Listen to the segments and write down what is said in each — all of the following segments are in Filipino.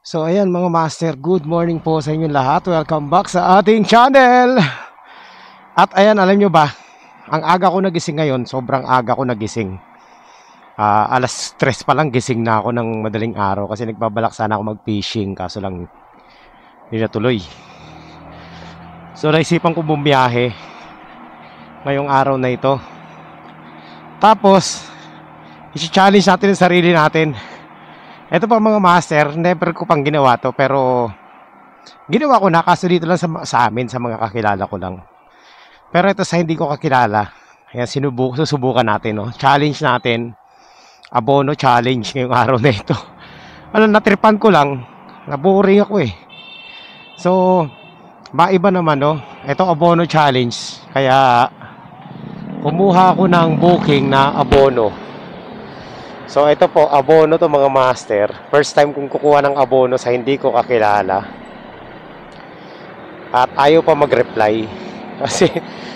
So ayan mga master, good morning po sa inyo lahat. Welcome back sa ating channel. At ayan, alam nyo ba, ang aga ko nagising ngayon, sobrang aga ko nagising. Alas 3 pa lang gising na ako ng madaling araw kasi nagbabalak sana ako mag-fishing kaso lang hindi natuloy. So naisipan ko bumiyahe ngayong araw na ito. Tapos i-challenge natin ang sarili natin. Ito pa mga master, never ko pang ginawa to pero ginawa ko na kaso dito lang sa amin, sa mga kakilala ko lang. Pero ito sa hindi ko kakilala, ayan, susubukan natin, no? Challenge natin, abono challenge ngayong araw na ito. Ano, natripan ko lang, naboring ako eh. So, maiba naman, no? Ito abono challenge, kaya kumuha ako ng booking na abono. So ito po, abono to mga master. First time kong kukuha ng abono sa hindi ko kakilala. At ayaw pa mag-reply. Kasi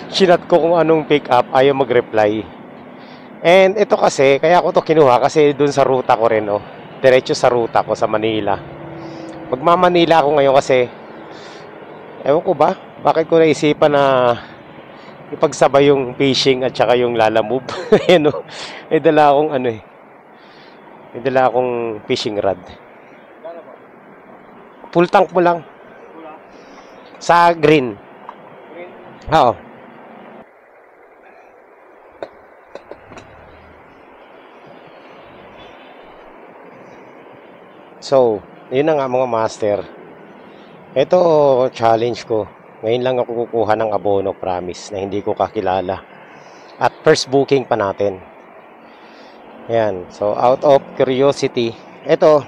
sinat ko kung anong pick up, ayaw mag-reply. And ito kasi, kaya ko to kinuha kasi dun sa ruta ko rin, no? Diretso sa ruta ko sa Manila. Magma-Manila ako ngayon kasi ewan ko ba, bakit ko naisipan na ipagsabay yung fishing at saka yung lalamove. Ayan, no? May dala akong ano eh. May dala akong fishing rod. Full tank mo lang. Sa green. Oo. So, yun na nga mga master. Ito challenge ko. Ngayon lang ako kukuha ng abono, promise, na hindi ko kakilala. At first booking pa natin. Ayan, so out of curiosity, ito,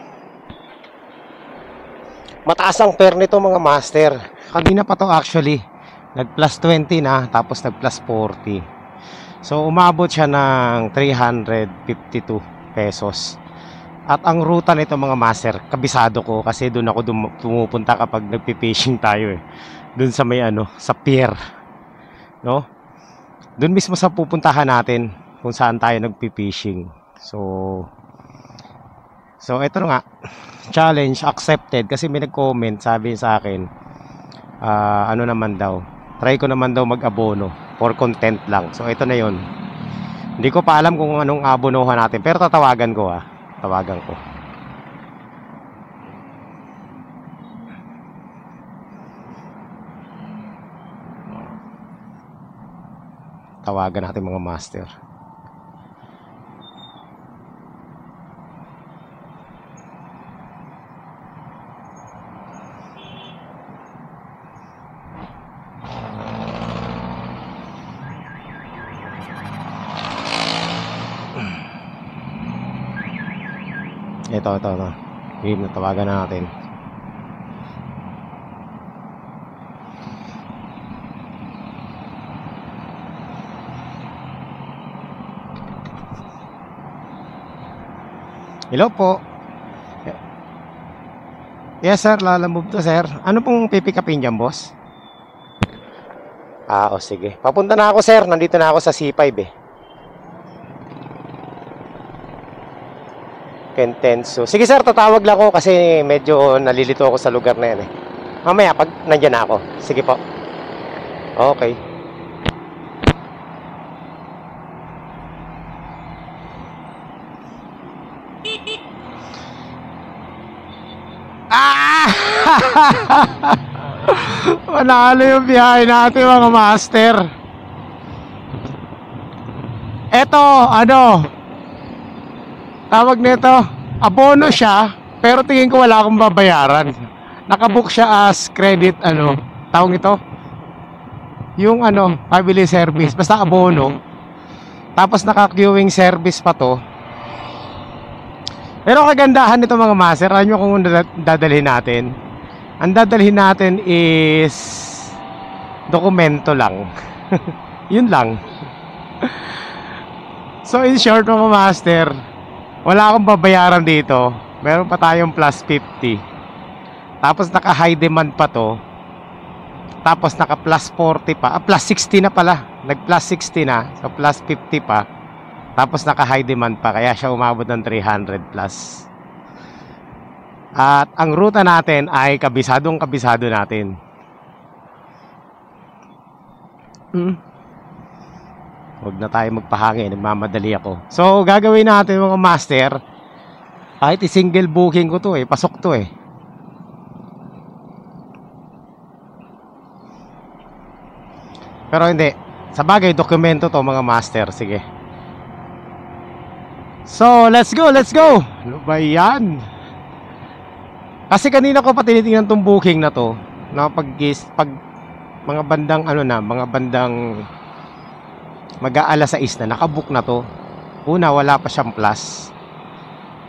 mataas ang pair nito mga master. Kanina pa to actually, nag plus 20 na, tapos nag plus 40. So umabot siya ng 352 pesos. At ang ruta nito mga master, kabisado ko kasi doon ako pumupunta kapag nagpi-fishing tayo eh. Doon sa may ano, sa pier, no? Doon mismo sa pupuntahan natin kung saan tayo nagpi-fishing. So ito nga, challenge accepted kasi may nag-comment, sabi sa akin, ano naman daw, try ko naman daw mag-abono for content lang. So ito na yon. Hindi ko pa alam kung anong abonohan natin pero tatawagan ko tawagan ko. Tawagan natin mga master. Ito. Game na, tawagan na natin. Hello po. Yes sir, lalamove to sir. Ano pong pipick upin dyan boss? O sige. Papunta na ako sir, nandito na ako sa C5 eh. Kentenso. Sige sir, tatawag lang ako kasi medyo nalilito ako sa lugar na yan eh. Mamaya pag nandyan na ako. Sige po. Okay. Manalo yung biyahe natin mga master. Eto, tawag nito, abono siya, pero tingin ko wala akong babayaran. Nakabook siya as credit, tawag ito? Yung family service, basta abono. Tapos naka-queuing service pa to. Pero kagandahan nito mga master, alam nyo kung dadalhin natin. Ang dadalhin natin is dokumento lang. Yun lang. So in short mga master, wala akong babayaran dito. Meron pa tayong plus 50. Tapos naka high demand pa to. Tapos naka plus 40 pa. Plus 60 na pala. Nag plus 60 na. So plus 50 pa. Tapos naka high demand pa. Kaya siya umabot ng 300 plus. At ang ruta natin ay kabisadong-kabisado natin. Huwag na tayo magpahangin, nagmamadali ako. So, gagawin natin mga master, kahit i-single booking ko to pasok to Pero hindi. Sa bagay, dokumento to mga master. Sige. So, let's go, let's go! Ano ba yan? Kasi kanina ko pa tinitingnan tong booking na to. Pag mga bandang mga bandang mag-aalas 6 na, nakabook na to. Una, wala pa siyang plus.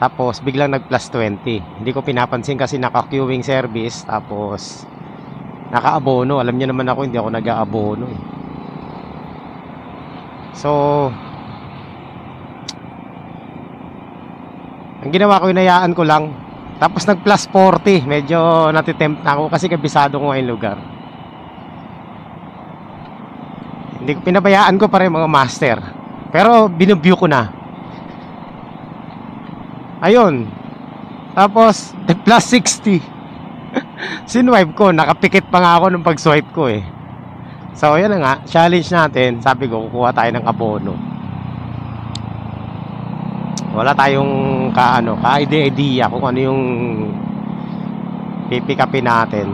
Tapos, biglang nag-plus 20. Hindi ko pinapansin kasi naka-queuing service. Tapos, naka-abono. Alam niyo naman ako, hindi ako nag-aabono So, ang ginawa ko, inayaan ko lang. Tapos nag-plus 40. Medyo natitempt na ako kasi kabisado ko ngayong lugar. Hindi ko pinabayaan ko pa rin mga master. Pero binubview ko na. Ayun. Tapos nag-plus 60. Sinwipe ko. Nakapikit pa nga ako nung pag-swipe ko So yan na nga. Challenge natin. Sabi ko kukuha tayo ng abono. Wala tayong ka-idea kung ano yung pipick upin natin.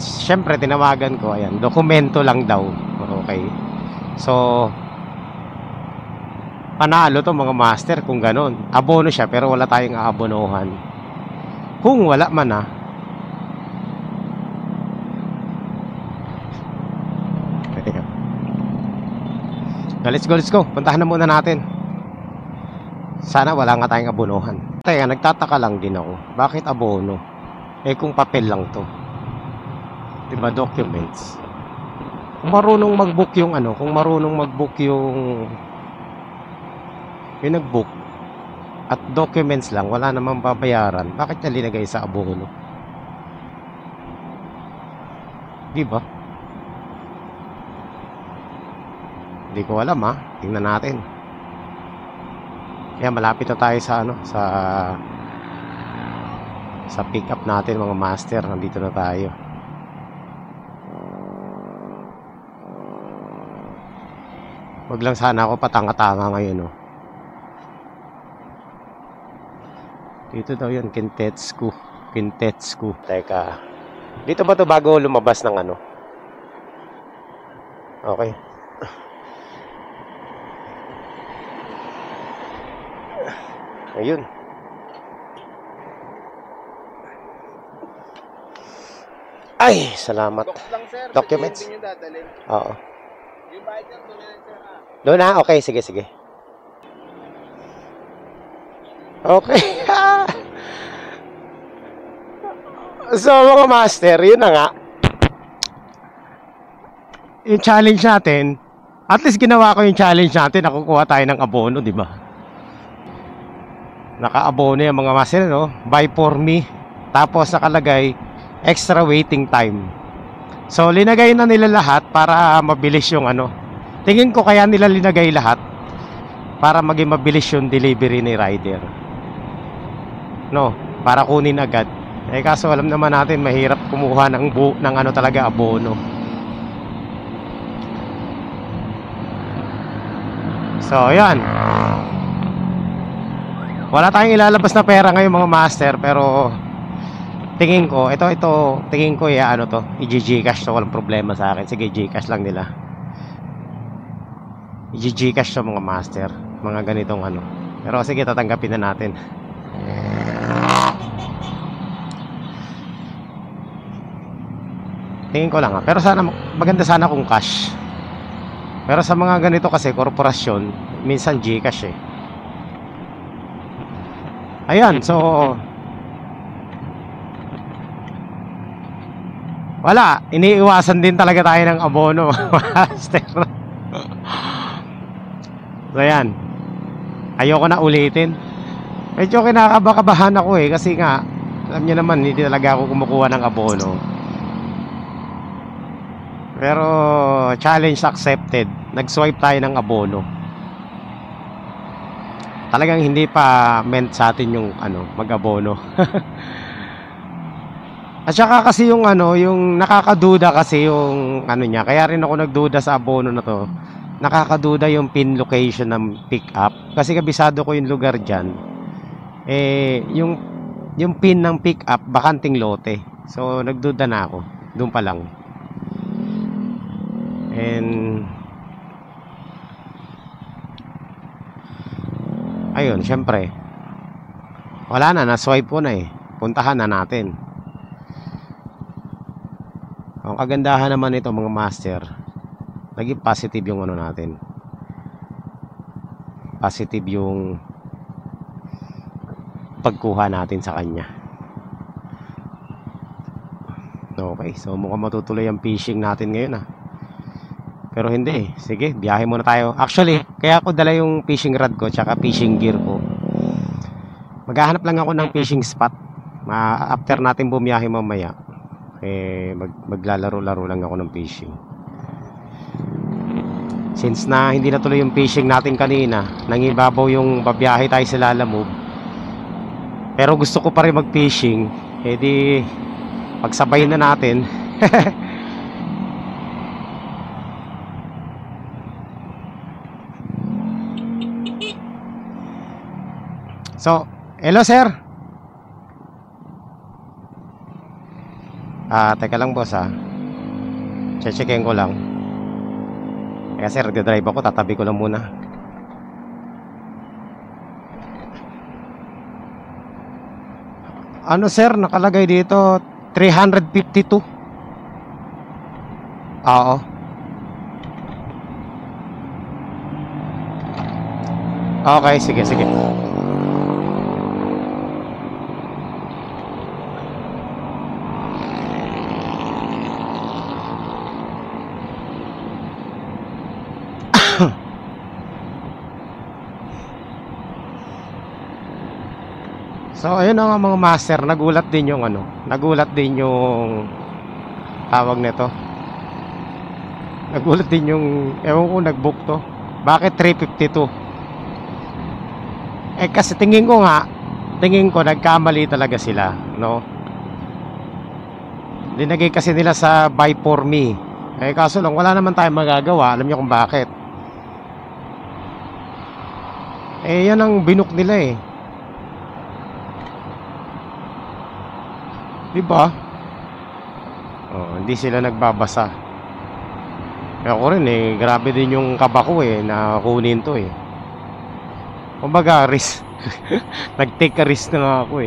Syempre tinawagan ko, ayan, dokumento lang daw. Okay. So, panalo to mga master kung ganon. Abono siya pero wala tayong aabonohan. Kung wala man Let's go. Puntahan na muna natin. Sana wala nga tayong abonohan. Teka, nagtataka lang din ako. Bakit abono? Kung papel lang to. Diba, documents. Kung marunong mag-book yung kung marunong mag-book yung nag-book at documents lang, wala namang babayaran. Bakit niya linagay sa abono? Diba? Hindi ko alam Tingnan natin. Kaya malapit na tayo sa pick up natin mga master. Nandito na tayo. Wag lang sana ako patanga-tanga ngayon Dito daw yun, Quintetscu. Teka. Dito ba to bago lumabas ng Okay. Ayun. Ay, salamat. Documents. Oo. Yung bayad niya doon na, okay, sige. Okay. So, mga master, yun na nga. Yung challenge natin, at least ginawa ko yung challenge natin, nakukuha tayo ng abono, di ba? Naka-abono yung mga master, buy for me. Tapos nakalagay extra waiting time. So linagay na nila lahat para mabilis yung Tingin ko kaya nila linagay lahat para maging mabilis yung delivery ni rider. Para kunin agad. Kaso alam naman natin mahirap kumuha ng talaga abono. So ayan. Wala tayong ilalabas na pera ngayon mga master, pero tingin ko, tingin ko i-Gcash to, walang problema sa akin. Sige, Gcash lang nila. I-Gcash to mga master, mga ganitong Pero sige, tatanggapin na natin. Tingin ko lang pero maganda sana kung cash. Pero sa mga ganito kasi, korporasyon, minsan Gcash Ayan, so wala, iniiwasan din talaga tayo ng abono, master. So ayan, ayoko na ulitin. Medyo kinakabahan ako kasi nga, alam niyo naman, hindi talaga ako kumukuha ng abono. Pero challenge accepted. Nag-swipe tayo ng abono. talagang hindi pa meant sa atin yung ano, mag-abono. At saka kasi yung ano, yung nakakaduda kasi yung ano niya, kaya rin ako nagduda sa abono na to. Nakakaduda yung pin location ng pick up kasi kabisado ko yung lugar diyan. Yung pin ng pick up bakanting lote. So nagduda na ako doon pa lang. And ayun, syempre wala na swipe ko na eh. Puntahan na natin. Ang kagandahan naman nito mga master, naging positive yung ano natin. Positive yung pagkuha natin sa kanya. Okay, so mukhang matutuloy ang fishing natin ngayon Pero hindi sige, biyahe muna tayo. Actually, kaya ako dala yung fishing rod ko tsaka fishing gear ko. Maghahanap lang ako ng fishing spot. After natin bumiyahe mamaya, maglalaro-laro lang ako ng fishing. Since na hindi natuloy yung fishing natin kanina, nangibabaw yung babiyahe tayo sa Lalamove. Pero gusto ko pa rin mag-fishing, di pagsabay na natin. So, hello sir. Teka lang boss Checkin ko lang. Kasi nagdadrive ako, tatabi ko lang muna. Ano sir, nakalagay dito 352. Oo. Okay, sige. So ayun nga mga master, nagulat din yung tawag nito. Nagulat din yung ewan ko nag-book to. Bakit 352? Kasi tingin ko nagkamali talaga sila, no? Linagay kasi nila sa buy for me. Kaso lang wala naman tayong magagawa. Alam niyo kung bakit? Yan ang binook nila diba? Hindi sila nagbabasa. Ako rin grabe din yung kaba ko na kunin to kumbaga risk. Nag-take a risk na nga ako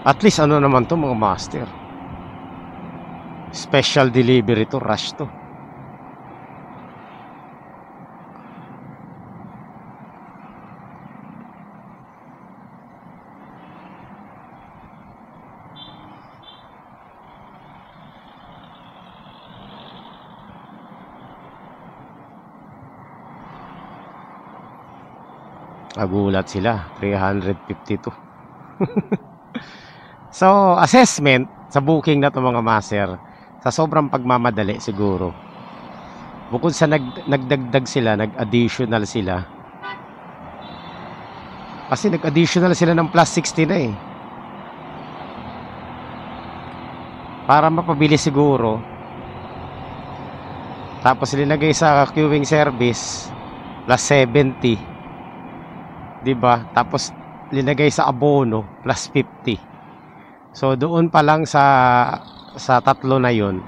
At least ano naman to mga master, special delivery to, rush to. Nagulat sila, 352. So, assessment sa booking na to mga master, sa sobrang pagmamadali siguro. Bukod sa nagdagdag sila, nag-additional sila. Kasi nag-additional sila ng plus 60 na para mapabilis siguro. Tapos linagay sa queuing service plus 70. Diba? Tapos linagay sa abono plus 50. So doon pa lang sa tatlo na yon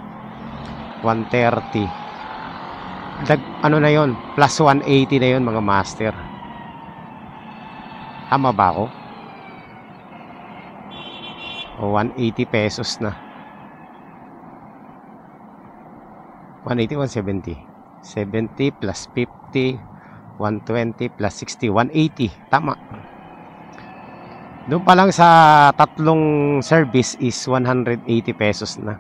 130. Ano na yon? Plus 180 na yon mga master. Tama ba ako? O 180 pesos na. 180, 170. 70 plus 50 120 plus 60, 180. Tama. Doon pa lang sa tatlong service is 180 pesos na.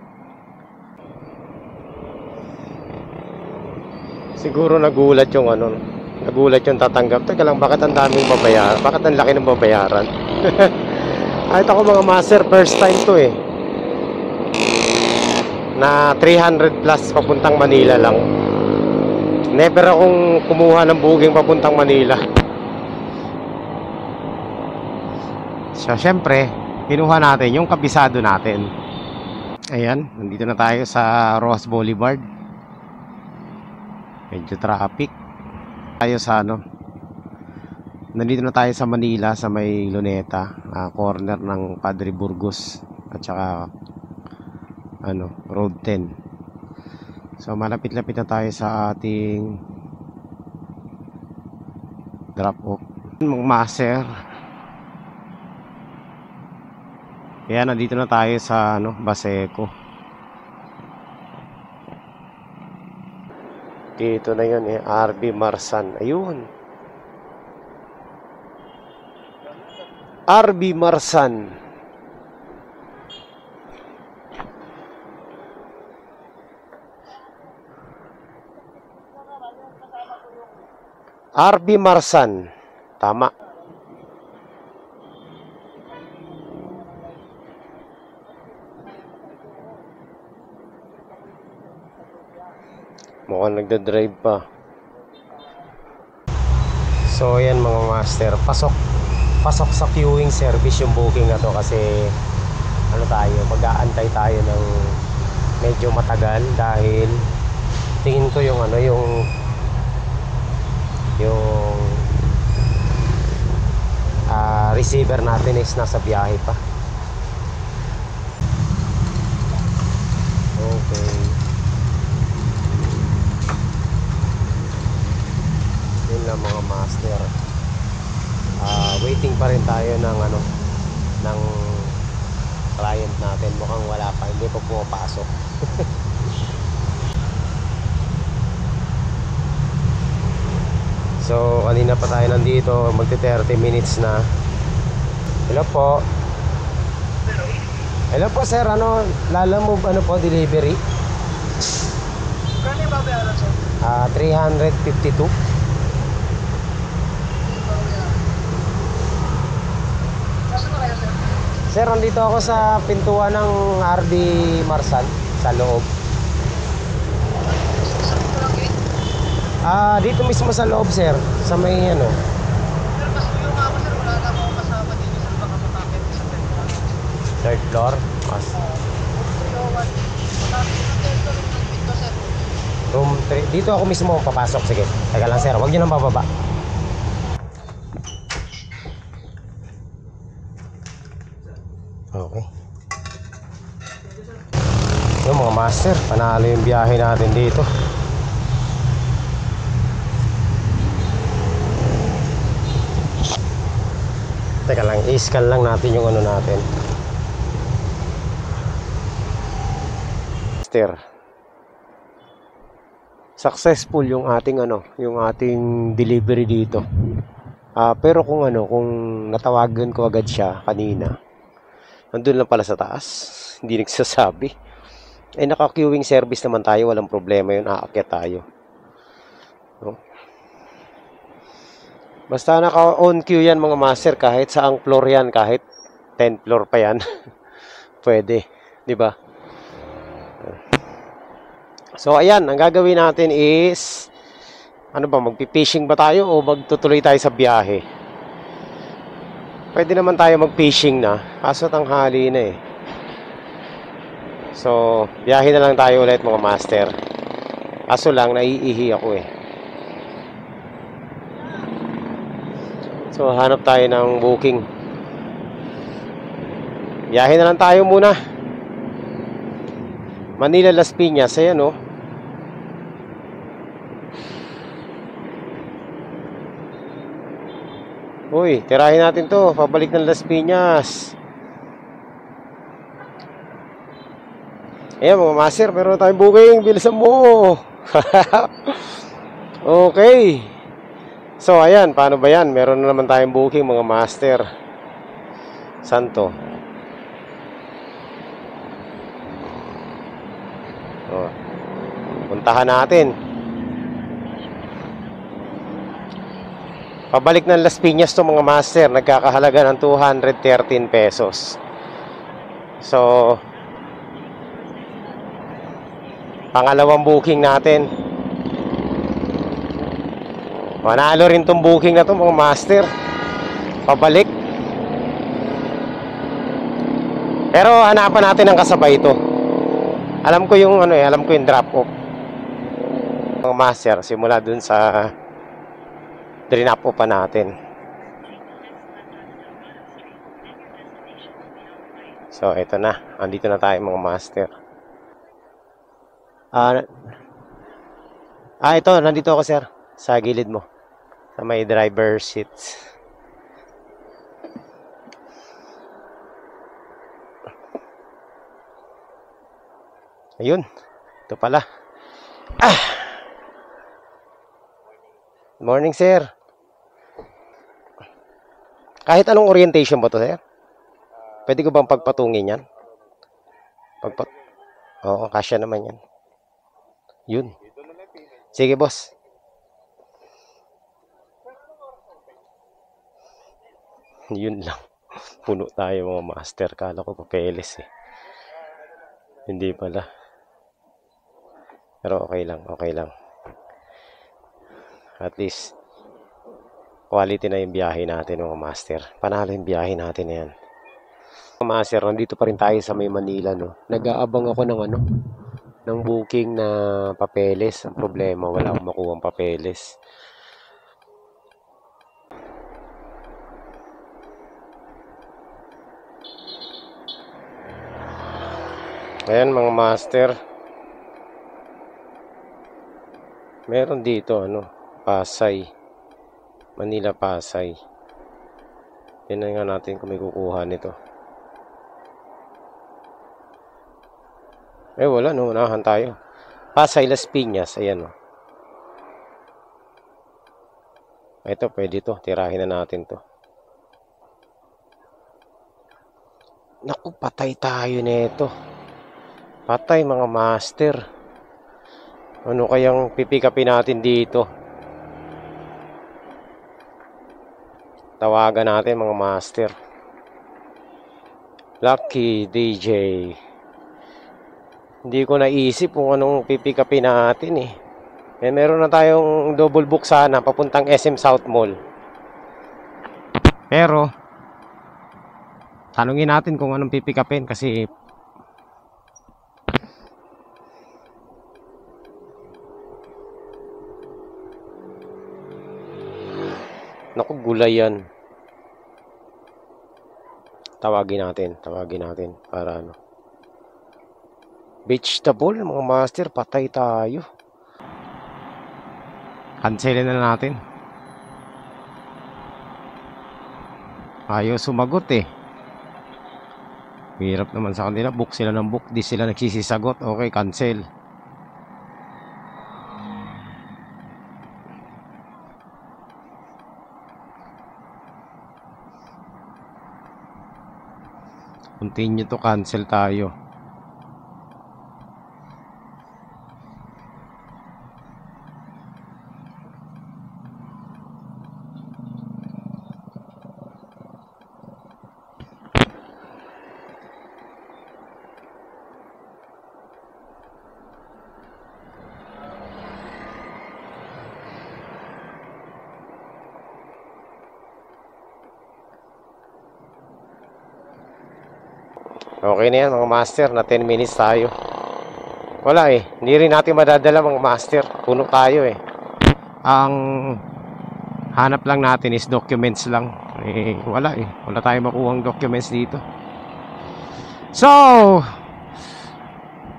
Siguro nagulat yung tatanggap. Teka lang, bakit ang daming babayaran? Bakit ang laki ng babayaran? Kahit ako mga master, first time to na 300 plus papuntang Manila lang. Never akong kumuha ng booking papuntang Manila. So, syempre, kinuha natin yung kabisado natin. Ayan, nandito na tayo sa Ross Boulevard. Medyo traffic. Tayo sa nandito na tayo sa Manila, sa may Luneta, corner ng Padre Burgos at saka Road 10. So malapit-lapit na tayo sa ating drop off. Mga master. Kaya nandito na tayo sa Baseco. Dito na yun RB Marsan. Ayun. RB Marsan. RB Marsan. Tama. Mukhang nagda-drive pa. So ayan mga master, pasok sa queuing service yung booking na to kasi mag-aantay tayo ng medyo matagal dahil tingin ko yung receiver natin is nasa biyahe pa. Okay. Yun lang mga master. Waiting pa rin tayo ng client natin. Mukhang wala pa, hindi pa pumapasok. So kanina pa tayo nandito, magti 30 minutes na. Hello po. Hello po sir, Lalamove delivery? Kano yung babayaran sir? 352. Nasaan na kayo sir? Sir, nandito ako sa pintuan ng RD Marsan sa loob. Saan ko lang gate? Dito mismo sa loob sir, sa may Sir, mas yung ako sir, wala na akong kasama dito sir, baka matakit sa third floor. third floor. 301. Matakit yung third floor ng pinto sir. Room 3. Dito ako mismo papasok. Sige. Teka lang sir, huwag niyo nang bababa. Okay. Yung mga master, panalo yung biyahe natin dito. Teka lang, i-scan lang natin yung natin. Master. Successful yung ating yung ating delivery dito. Pero kung natawagan ko agad siya kanina, nandun lang pala sa taas, hindi nagsasabi. Naka-queuing service naman tayo, walang problema yun, aakyat tayo. No? Basta naka-on queue yan mga master, kahit saang floor yan, kahit 10th floor pa yan, pwede, di ba? So ayan, ang gagawin natin is magpi-fishing ba tayo o magtutuloy tayo sa biyahe? Pwede naman tayo mag-fishing na, kaso tanghali na eh. So, biyahe na lang tayo ulit mga master. Kaso lang, naiihi ako eh. So, hanap tayo ng booking. Biyahe na lang tayo muna. Manila, Las Piñas, ayan oh. Uy, tirahin natin to, pabalik ng Las Piñas. Ayan mga master, meron tayong booking, bilisan mo. Okay. So ayan, paano ba yan? Meron na naman tayong booking mga master. Santo. Puntahan natin. Pabalik ng Las Piñas to mga master, nagkakahalaga ng 213 pesos. So pangalawang booking natin. Manalo rin tong booking na to mga master. Pabalik. Pero hanapan natin ang kasabay ito. Alam ko yung alam ko yung drop off. Mga master, simula dun sa drop off pa natin. So, ito na. Andito na tayo mga master. Ito. Nandito ako, sir. Sa gilid mo. Sa may driver seat. Ayun. Ito pala. Good morning, sir. Kahit anong orientation ba to, sir? Pwede ko bang pagpatungin yan? Oo, kasya naman yan. Yun. Sige, boss. Yun lang. Puno tayo mga master. Kala ko papeles eh. Hindi pala. Pero okay lang, okay lang. At least, quality na yung biyahe natin mga master. Panalo yung biyahe natin na yan. Mga master, nandito pa rin tayo sa may Manila, no? Nag-aabang ako ng booking na papeles. Ang problema, wala akong makuha ang papeles. Ayan mga master. Meron dito Pasay. Manila Pasay. Tingnan nga natin kung may kukuha nito. Wala unahan tayo. Pasay Las Piñas, ayan Ito pwede to, tirahin na natin to. Naku, patay tayo nito. Patay mga master. Ano kayang pipikapin natin dito? Tawagan natin mga master. Lucky DJ. Hindi ko naisip kung anong pipikapin natin eh. Meron na tayong double book sana papuntang SM South Mall. Pero tanungin natin kung anong pipikapin kasi naku, gulay yan. Tawagin natin para vegetable mga master, patay tayo. Cancelin na natin. Ayaw sumagot eh. Hirap naman sa kanila, book sila ng book, di sila nagsisisagot. Okay, cancel. Continue to cancel tayo. Okay na yan mga master, na 10 minutes tayo. Wala eh, hindi rin natin madadala mga master. Puno tayo eh. Ang hanap lang natin is documents lang. Wala eh, wala tayong makuhang documents dito. So,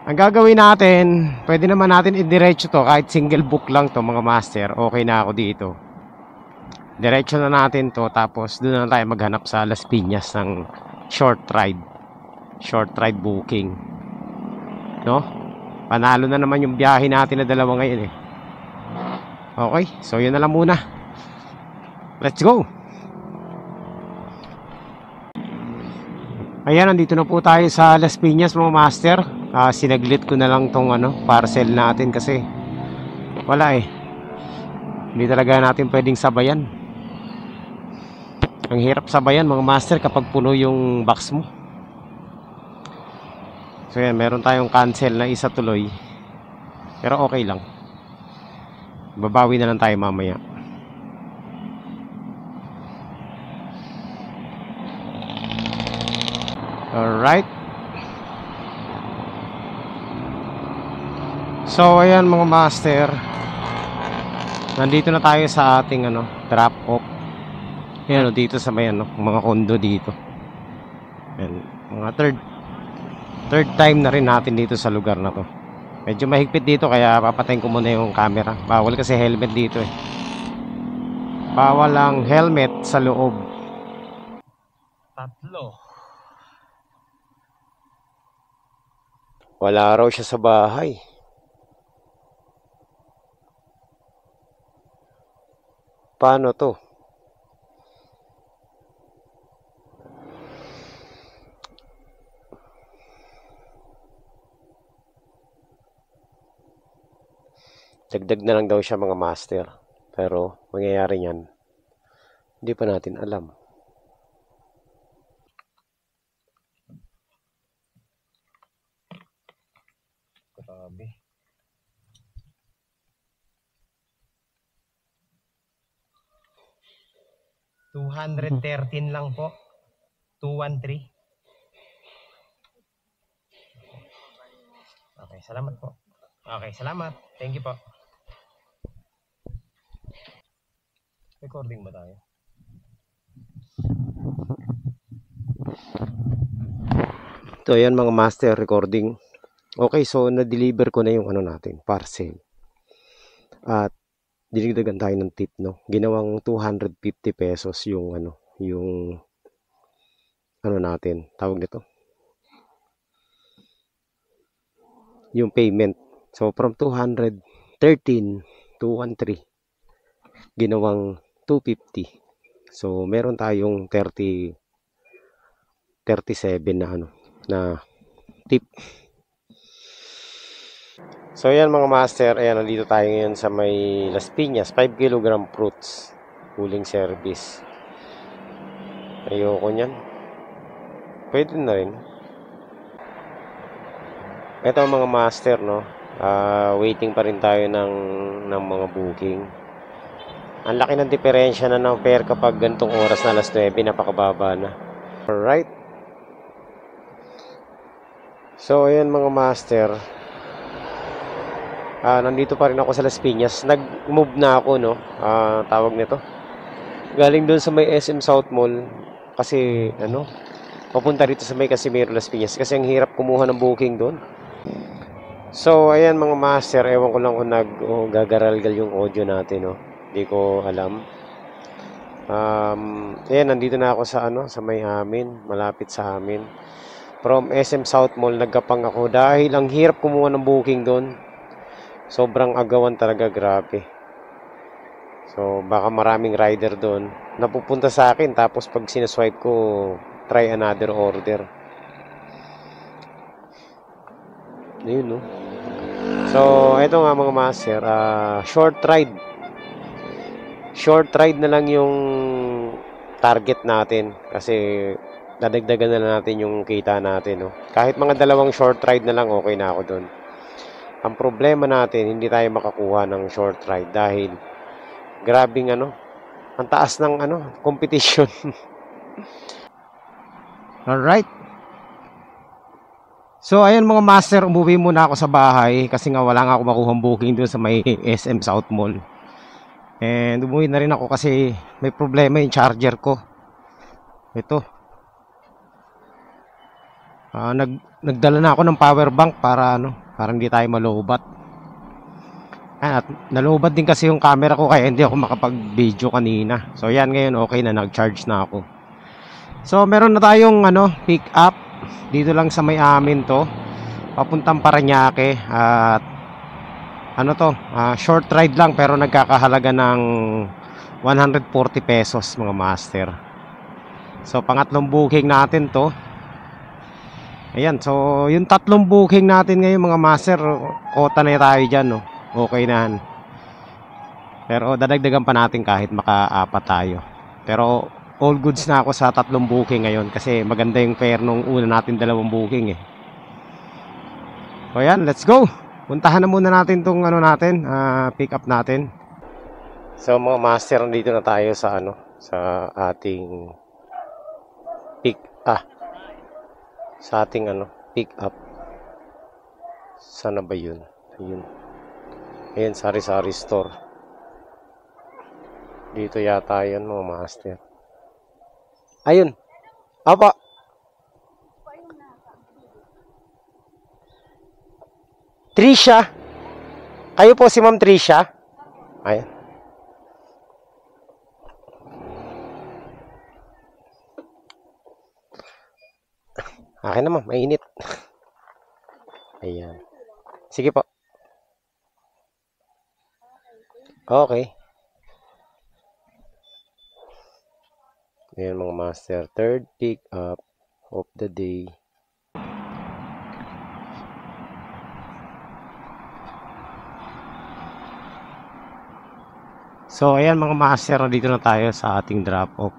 ang gagawin natin, pwede naman natin i-diretso to. Kahit single book lang to mga master, okay na ako dito. Diretso na natin to, tapos doon na tayo maghanap sa Las Piñas ng short ride booking, no? Panalo na naman yung biyahe natin na dalawa ngayon eh. Okay, so yun na lang muna. Let's go. Ayan, nandito na po tayo sa Las Piñas mga master. Sinaglit ko na lang tong parcel natin kasi wala eh, hindi talaga natin pwedeng sabayan. Ang hirap sabayan mga master kapag puno yung box mo. So yan, meron tayong cancel na isa tuloy. Pero okay lang. Babawi na lang tayo mamaya. Alright. So ayan mga master, nandito na tayo sa ating drop off. Ayan dito sa may mga condo dito. Ayan, mga third time na rin natin dito sa lugar na to. Medyo mahigpit dito kaya papatayin ko muna yung camera. Bawal kasi helmet dito eh. Bawal ang helmet sa loob. Tatlo. Wala raw siya sa bahay. Paano to? Dagdag na lang daw siya mga master. Pero mangyayari yan, hindi pa natin alam. Grabe. $213 lang po. 213. Okay, salamat po. Okay, salamat. Thank you po. Recording ba tayo? Ito, ayan mga master, recording. Okay, so na-deliver ko na yung natin, parcel. At dinigdagan tayo ng tip, no? Ginawang 250 pesos yung natin, tawag nito. Yung payment. So from 213 213 ginawang 250. So meron tayong 37 na tip. So yan mga master, ayan nandito tayo ngayon sa may Las Piñas, 5 kg fruits, cooling service. Ayoko niyan. Pwede na rin. Ito mga master, no. Waiting pa rin tayo ng mga booking. Ang laki ng diferensya na ng fare kapag ganitong oras na alas 9, napakababa na. Alright. So ayan mga master, nandito pa rin ako sa Las Piñas. Nag-move na ako, no. Tawag nito, galing doon sa may SM South Mall. Kasi papunta rito sa may Casimiro Las Piñas. Kasi ang hirap kumuha ng booking doon. So ayan mga master, ewan ko lang kung gagaralgal yung audio natin, no. Hindi ko alam. Ayan, nandito na ako sa may amin, malapit sa amin. From SM South Mall, nagkapang ako dahil ang hirap kumuha ng booking doon. Sobrang agawan talaga, grabe. So baka maraming rider doon napupunta sa akin, tapos pag sinaswipe ko, try another order. Ayun, no. So ito nga mga master, short ride na lang yung target natin kasi dadagdagan na lang natin yung kita natin, no. Kahit mga dalawang short ride na lang, okay na ako doon. Ang problema natin, hindi tayo makakuha ng short ride dahil grabing ang taas ng competition. Alright. So ayan mga master, umuwi muna ako sa bahay kasi nga wala nga ako makuhang booking doon sa may SM South Mall. And umuwi na rin ako kasi may problema yung charger ko. Ito. Nagdala na ako ng power bank para hindi tayo malobat. At nalobat din kasi yung camera ko kaya hindi ako makapag-video kanina. So yan, ngayon okay na, nag-charge na ako. So meron na tayong pick up dito lang sa may amin to, papuntang Parañaque. At short ride lang pero nagkakahalaga ng 140 pesos mga master. So pangatlong booking natin to. Ayan, so yung tatlong booking natin ngayon mga master, kota na tayo dyan, no? Okay na. Pero dadagdagan pa natin kahit maka-apat tayo. Pero all goods na ako sa tatlong booking ngayon kasi maganda yung fare nung una natin dalawang booking eh. So ayan, let's go. Puntahan na muna natin tong pick up natin. So mga master, nandito na tayo sa sa ating sa ating pick up. Sana ba yun? Ayun. Ayun, sari-sari store. Dito yata yun mga master. Ayun. Apa. Trisha. Kayo po si Ma'am Trisha? Ayun. Akin naman, mainit. Ayan. Sige po. Okay. Ayan mga master. Third pick up of the day. So, ayan mga master. Dito na tayo sa ating drop off.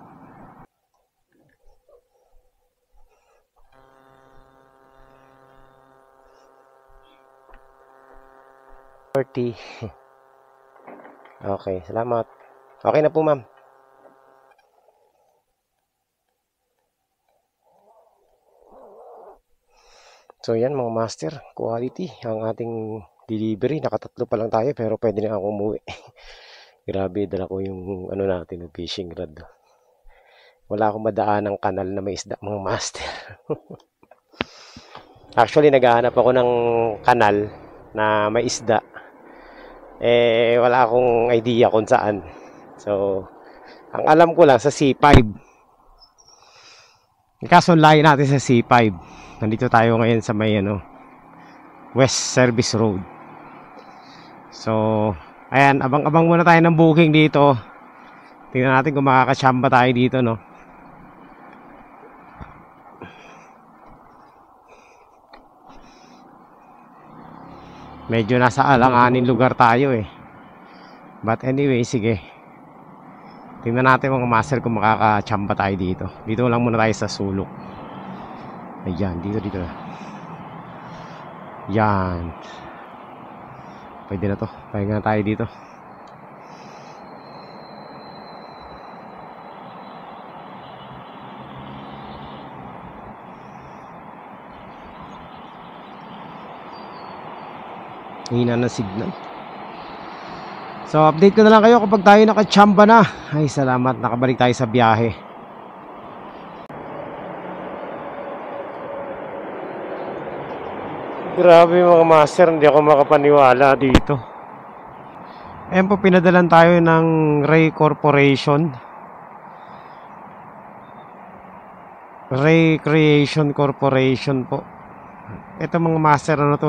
Okay, salamat. Okay na po, ma'am. So, yan mga master. Quality ang ating delivery. Nakatatlo pa lang tayo pero pwede na ako umuwi. Grabe, dala ko yung natin, yung fishing rod. Wala akong madaan ng kanal na may isda mga master. Actually, naghahanap ako ng kanal na may isda. Wala akong idea kung saan. So, ang alam ko lang sa C5. Kaso layo natin sa C5. Nandito tayo ngayon sa may West Service Road. So, ayan, abang-abang muna tayo ng booking dito. Tingnan natin kung makakatsamba tayo dito, no. Medyo nasa alanganin lugar tayo eh. But anyway, sige. Tingnan natin mga master kung makakatsamba tayo dito. Dito lang muna tayo sa sulok. Ayan, dito na. Yan. Pwede na to. Pahinga na tayo dito. Hina ng signal. So update ko na lang kayo kapag tayo nakatsamba na. Ay salamat, nakabalik tayo sa biyahe. Grabe mga master, hindi ako makapaniwala dito. Ayan po, pinadalan tayo ng Ray Corporation. Ray Creation Corporation po. Ito mga master to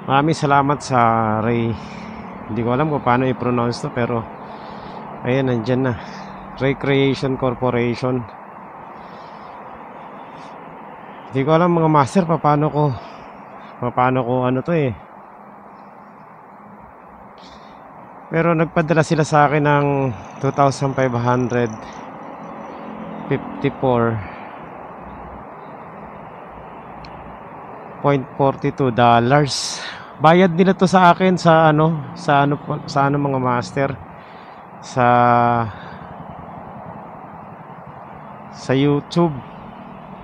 maraming salamat sa Ray. Hindi ko alam kung paano i-pronounce to pero ayan, nandyan na. Ray Creation Corporation. Hindi ko alam mga master paano ko pero nagpadala sila sa akin ng 2,554.42 dollars. Bayad nila to sa akin sa mga master sa YouTube.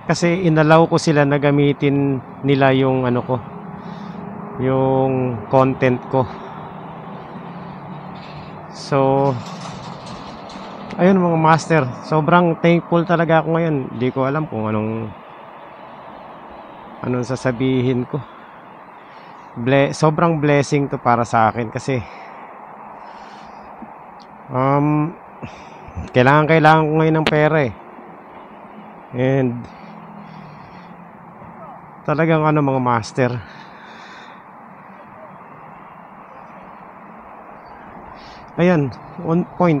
Kasi inalaw ko sila na gamitin nila yung yung content ko. So ayun mga master, sobrang thankful talaga ako ngayon. Hindi ko alam kung anong sasabihin ko. Sobrang blessing to para sa akin kasi kailangan ko ngayon ng pera eh. And talagang mga master, ayan, on point.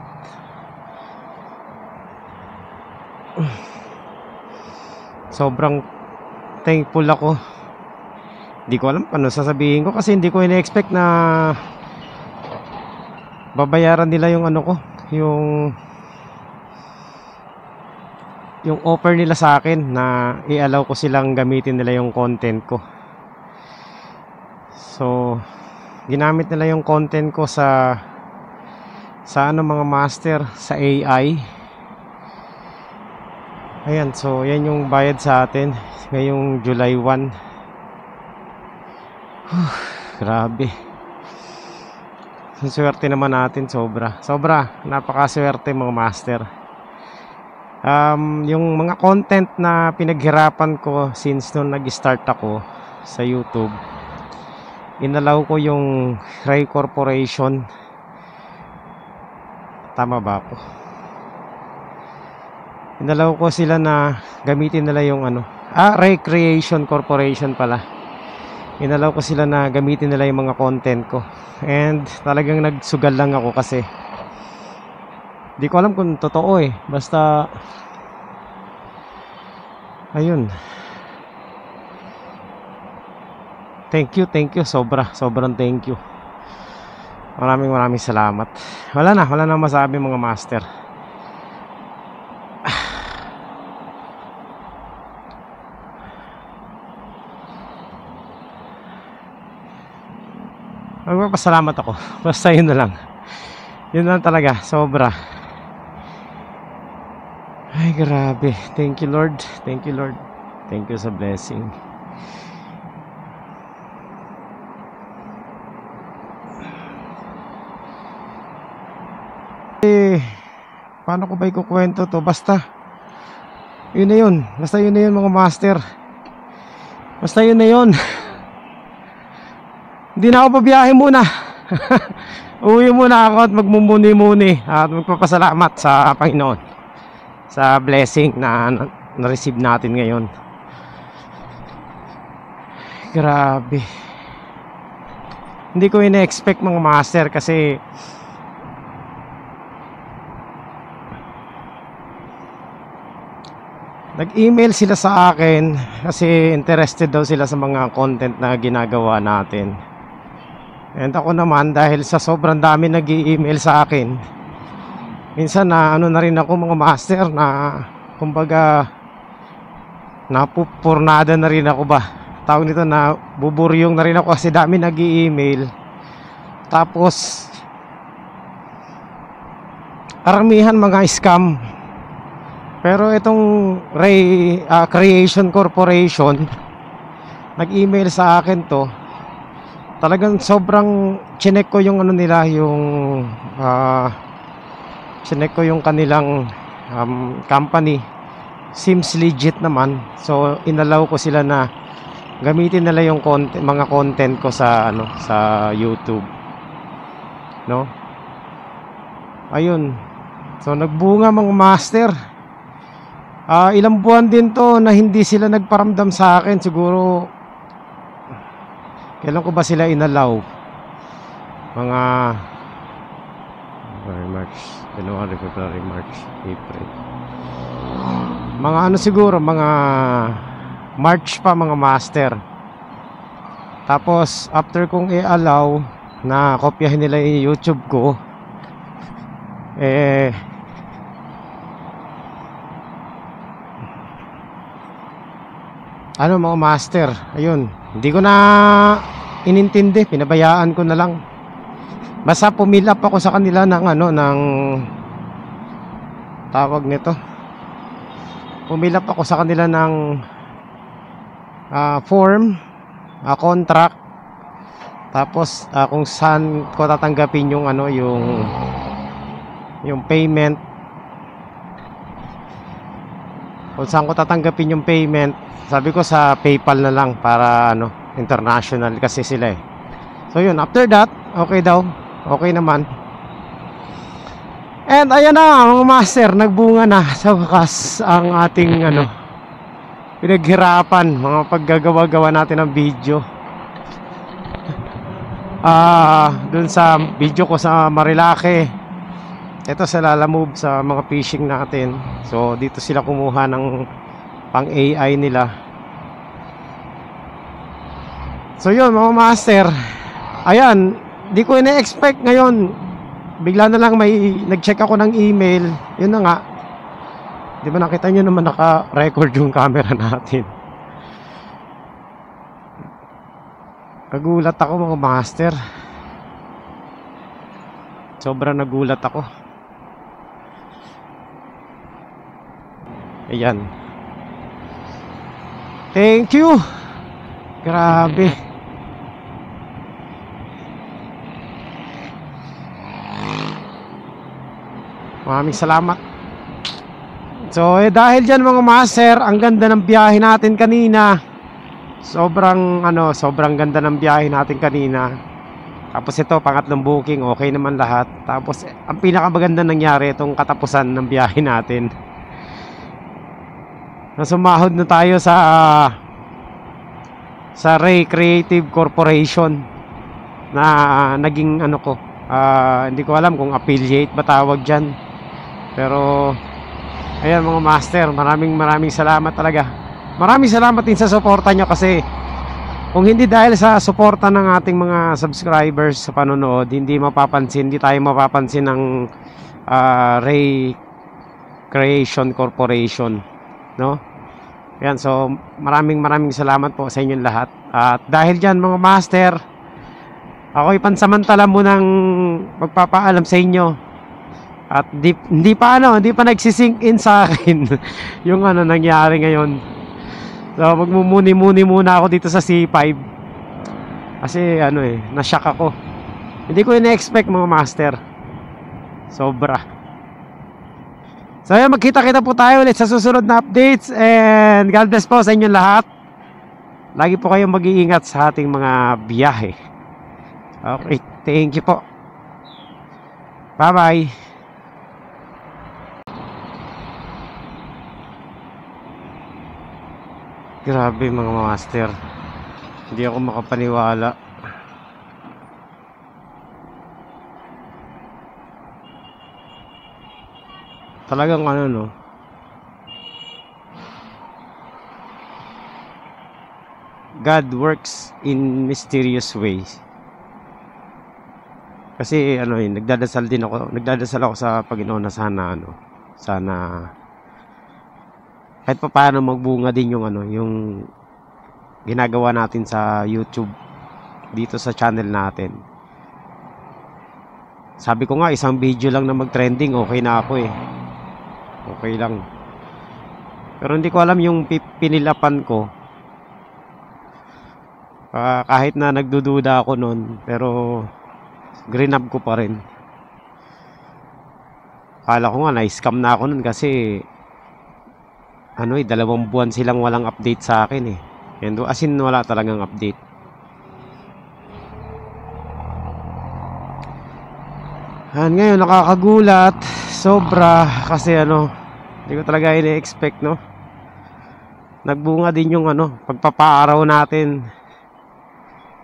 Sobrang thankful ako. Hindi ko alam ano sasabihin ko kasi hindi ko ina-expect na babayaran nila yung yung offer nila sa akin na i-allow ko silang gamitin nila yung content ko. So ginamit nila yung content ko sa mga master sa AI. Ayan, so yan yung bayad sa atin ngayong July 1. Grabe. Ang swerte naman natin, sobra. Sobra, napakaswerte mga master. Yung mga content na pinaghirapan ko since nung nag-start ako sa YouTube, inalaw ko yung Ray Corporation. Tama ba ako? Inalaw ko sila na gamitin nila yung Ray Creation Corporation pala. Inalaw ko sila na gamitin nila yung mga content ko. And talagang nagsugal lang ako kasi di ko alam kung totoo eh. Basta ayun. Thank you. Sobrang thank you. Maraming salamat. Wala na masabi mga master. Magpapasalamat ako. Basta yun na lang. Yun lang talaga. Sobra. Ay, grabe. Thank you, Lord. Thank you sa blessing. Paano ko ba ikukwento to? Basta yun na yun. Mga master. Basta yun na yun. Hindi na ako pabiyahe muna. Uwi muna ako at magmumuni-muni at magpapasalamat sa Panginoon sa blessing na na-receive natin ngayon. Grabe. Hindi ko ina-expect mga master kasi nag-email sila sa akin kasi interested daw sila sa mga content na ginagawa natin. And ako naman, dahil sa sobrang dami nag-i-email sa akin, minsan na na rin ako mga master na kumbaga napupurnada na rin ako ba. Tawag nito na buburyong na rin ako kasi dami nag-i-email. Tapos karamihan mga scam. Pero itong Ray Creation Corporation, nag-email sa akin to. Talagang sobrang chinek ko yung nila, yung chinek ko yung kanilang company. Seems legit naman. So inalaw ko sila na gamitin nila yung mga content ko sa sa YouTube. No? Ayun. So nagbunga mga master. Ilang buwan din to na hindi sila nagparamdam sa akin. Siguro kailan ko ba sila inalaw? Mga March, January, February, March, April. Mga siguro, mga March pa mga master. Tapos after kong i-allow na kopyahin nila yung YouTube ko, mga master, ayun, hindi ko na inintindi, pinabayaan ko na lang. Basta pumil up ako sa kanila ng ng tawag nito. Pumil up ako sa kanila ng form, contract. Tapos kung saan ko tatanggapin yung yung payment. Kung saan ko tatanggapin yung payment, sabi ko sa PayPal na lang para international kasi sila eh. So yun, after that, okay daw. Okay naman. And ayan na mga master, nagbunga na sa wakas ang ating pinaghirapan, mga paggagawa-gawa natin ng video. Dun sa video ko sa Marilake, ito sa Lalamove sa mga fishing natin. So dito sila kumuha ng pang AI nila. So yun mga master, ayan, di ko ina-expect ngayon. Bigla na lang may nag-check ako ng email. Yun na nga, di ba nakita nyo naman naka-record yung camera natin. Nagulat ako mga master. Sobrang nagulat ako. Ayan. Thank you. Grabe. Maraming salamat. So, dahil dyan mga master, ang ganda ng biyahe natin kanina. Sobrang ganda ng biyahe natin kanina. Tapos ito, pangatlong booking, okay naman lahat. Tapos, ang pinakamaganda nangyari, itong katapusan ng biyahe natin. Sumahod na tayo sa Ray Creative Corporation na naging hindi ko alam kung affiliate ba tawag dyan. Pero ayan mga master, maraming salamat talaga. Maraming salamat din sa suporta nyo, kasi kung hindi dahil sa suporta ng ating mga subscribers sa panonood, hindi tayo mapapansin ng Ray Creation Corporation, no? Yan, so maraming salamat po sa inyong lahat. At dahil dyan mga master, ako'y pansamantala munang magpapaalam sa inyo. At hindi pa nagsisink in sa akin yung nangyari ngayon. So magmumuni-muni muna ako dito sa C5. Kasi na-shock ako. Hindi ko ina-expect mga master. Sobra. So ayan, magkita-kita po tayo ulit sa susunod na updates. And God bless po sa inyong lahat. Lagi po kayong mag-iingat sa ating mga biyahe. Okay, thank you po. Bye-bye. Grabe mga master. Hindi ako makapaniwala. Talagang God works in mysterious ways. Kasi nagdadasal ako sa Panginoon na sana kahit pa paano magbunga din yung ginagawa natin sa YouTube dito sa channel natin. Sabi ko nga, isang video lang na mag-trending, okay na ako okay lang. Pero hindi ko alam yung pinilapan ko. Kahit na nagdududa ako noon, pero grinab ko pa rin. Akala ko nga na-scam na ako noon kasi 2 buwan silang walang update sa akin And as in, wala talagang update. Ngayon nakakagulat sobra kasi hindi ko talaga ini-expect, no? Nagbunga din yung pagpapaaraw natin.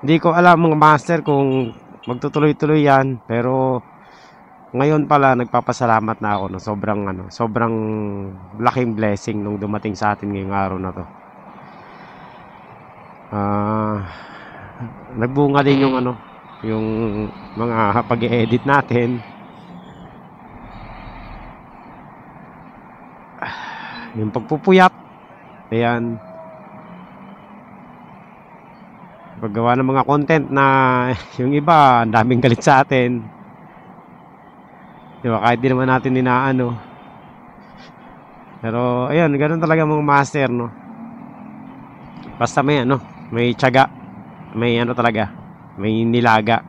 Hindi ko alam mga master kung magtutuloy-tuloy yan, pero ngayon pala nagpapasalamat na ako, no? Sobrang laking blessing nung dumating sa atin ngayong araw na to. Nagbunga din yung mga pag-i-edit natin. Yung pagpupuyat, ayan, paggawa ng mga content na yung iba ang daming galit sa atin, diba, kahit di naman natin pero ayan, ganun talaga mga master, no? Basta may tiyaga, may talaga, may nilaga.